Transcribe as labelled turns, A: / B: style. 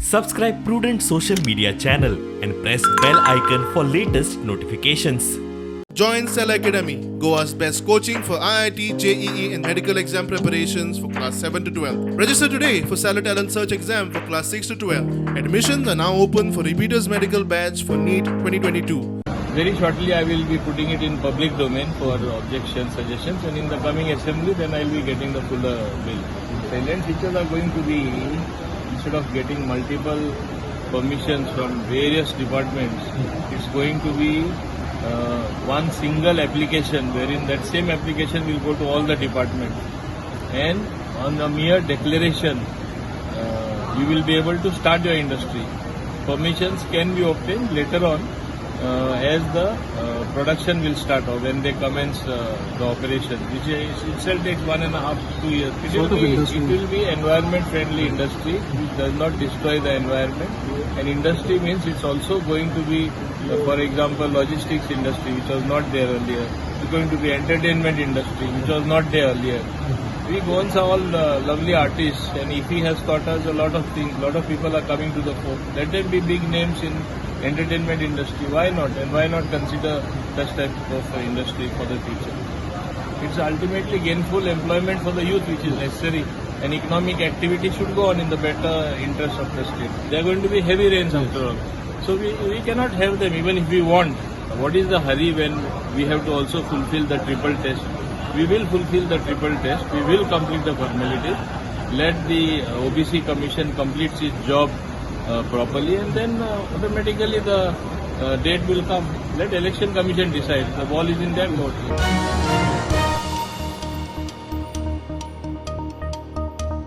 A: Subscribe Prudent social media channel and press bell icon for latest notifications.
B: Join Cell Academy, Goa's best coaching for IIT, JEE and medical exam preparations for class 7 to 12. Register today for Cell Talent Search exam for class 6 to 12. Admissions are now open for repeaters medical batch for NEET 2022.
C: Very shortly I will be putting it in public domain for objections, suggestions, and in the coming assembly then I will be getting the fuller bill. Silent features are going to be, instead of getting multiple permissions from various departments, it's going to be one single application wherein that same application will go to all the departments, and on a mere declaration you will be able to start your industry. Permissions can be obtained later on as the production will start or when they commence the operation, which itself takes 1.5 to 2 years. It will be environment friendly industry which does not destroy the environment. And industry means it's also going to be, for example, logistics industry which was not there earlier. It's going to be entertainment industry which was not there earlier. We Goans are all lovely artists, and IFFI has taught us a lot of things. A lot of people are coming to the fore. Let them be big names in entertainment industry. Why not? And why not consider such type of industry for the future? It's ultimately gainful employment for the youth which is necessary, and economic activity should go on in the better interest of the state. There are going to be heavy rains after all. So we cannot have them even if we want. What is the hurry when we have to also fulfill the triple test? We will fulfill the triple test. We will complete the formalities. Let the OBC Commission complete its job properly, and then automatically the date will come. Let Election Commission decide. The ball is in their court.